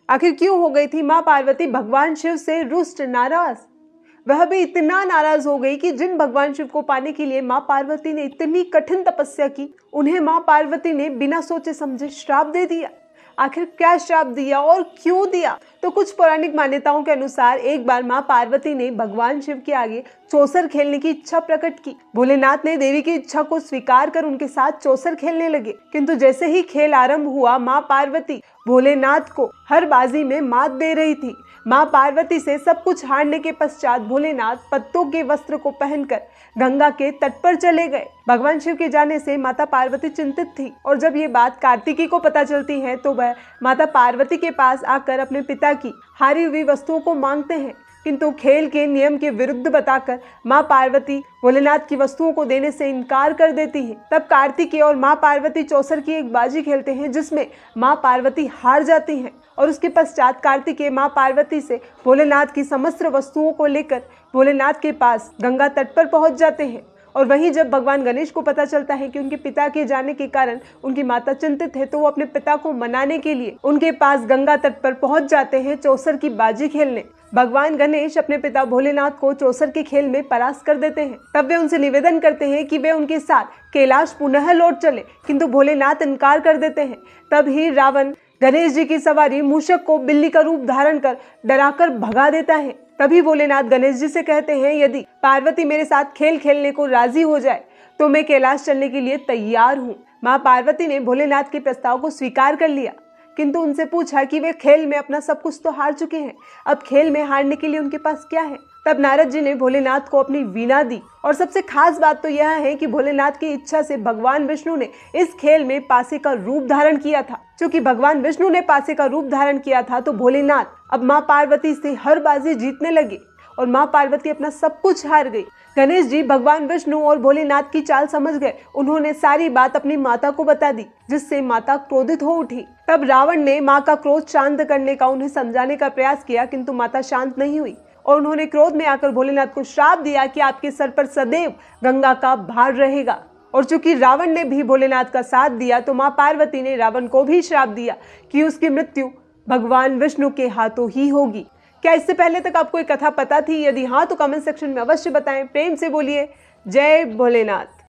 आखिर क्यों हो गई थी माँ पार्वती भगवान शिव से रुष्ट, नाराज? वह भी इतना नाराज हो गई कि जिन भगवान शिव को पाने के लिए माँ पार्वती ने इतनी कठिन तपस्या की, उन्हें माँ पार्वती ने बिना सोचे समझे श्राप दे दिया। आखिर क्या श्राप दिया और क्यों दिया? तो कुछ पौराणिक मान्यताओं के अनुसार एक बार माँ पार्वती ने भगवान शिव के आगे चौसर खेलने की इच्छा प्रकट की। भोलेनाथ ने देवी की इच्छा को स्वीकार कर उनके साथ चौसर खेलने लगे, किंतु जैसे ही खेल आरंभ हुआ, माँ पार्वती भोलेनाथ को हर बाजी में मात दे रही थी। माँ पार्वती से सब कुछ हारने के पश्चात भोलेनाथ पत्तों के वस्त्र को पहनकर गंगा के तट पर चले गए। भगवान शिव के जाने से माता पार्वती चिंतित थी और जब ये बात कार्तिकी को पता चलती है तो वह माता पार्वती के पास आकर अपने पिता की हारी हुई वस्तुओं को मांगते हैं, किंतु खेल के नियम के विरुद्ध बताकर माँ पार्वती भोलेनाथ की वस्तुओं को देने से इनकार कर देती है। तब कार्तिकेय और माँ पार्वती चौसर की एक बाजी खेलते हैं जिसमें माँ पार्वती हार जाती हैं और उसके पश्चात कार्तिकेय माँ पार्वती से भोलेनाथ की समस्त वस्तुओं को लेकर भोलेनाथ के पास गंगा तट पर पहुंच जाते हैं। और वहीं जब भगवान गणेश को पता चलता है कि उनके पिता के जाने के कारण उनकी माता चिंतित है, तो वो अपने पिता को मनाने के लिए उनके पास गंगा तट पर पहुंच जाते हैं चौसर की बाजी खेलने। भगवान गणेश अपने पिता भोलेनाथ को चौसर के खेल में परास्त कर देते हैं। तब वे उनसे निवेदन करते हैं कि वे उनके साथ कैलाश पुनः लौट चले, किंतु भोलेनाथ इनकार कर देते हैं। तब ही रावण गणेश जी की सवारी मूषक को बिल्ली का रूप धारण कर डराकर भगा देता है। तभी भोलेनाथ गणेश जी से कहते हैं, यदि पार्वती मेरे साथ खेल खेलने को राजी हो जाए तो मैं कैलाश चलने के लिए तैयार हूँ। माँ पार्वती ने भोलेनाथ के प्रस्ताव को स्वीकार कर लिया, किंतु उनसे पूछा कि वे खेल में अपना सब कुछ तो हार चुके हैं, अब खेल में हारने के लिए उनके पास क्या है। तब नारद जी ने भोलेनाथ को अपनी वीणा दी और सबसे खास बात तो यह है कि भोलेनाथ की इच्छा से भगवान विष्णु ने इस खेल में पासे का रूप धारण किया था। क्योंकि भगवान विष्णु ने पासे का रूप धारण किया था तो भोलेनाथ अब माँ पार्वती से हर बाजी जीतने लगे और माँ पार्वती अपना सब कुछ हार गई। गणेश जी भगवान विष्णु और भोलेनाथ की चाल समझ गए। उन्होंने सारी बात अपनी माता को बता दी, जिससे माता क्रोधित हो उठी। तब रावण ने माँ का क्रोध शांत करने का उन्हें समझाने का प्रयास किया, किंतु माता शांत नहीं हुई और उन्होंने क्रोध में आकर भोलेनाथ को श्राप दिया कि आपके सर पर सदैव गंगा का भार रहेगा। और चूंकि रावण ने भी भोलेनाथ का साथ दिया तो माँ पार्वती ने रावण को भी श्राप दिया कि उसकी मृत्यु भगवान विष्णु के हाथों ही होगी। क्या इससे पहले तक आपको ये कथा पता थी? यदि हाँ तो कमेंट सेक्शन में अवश्य बताएं। प्रेम से बोलिए जय भोलेनाथ।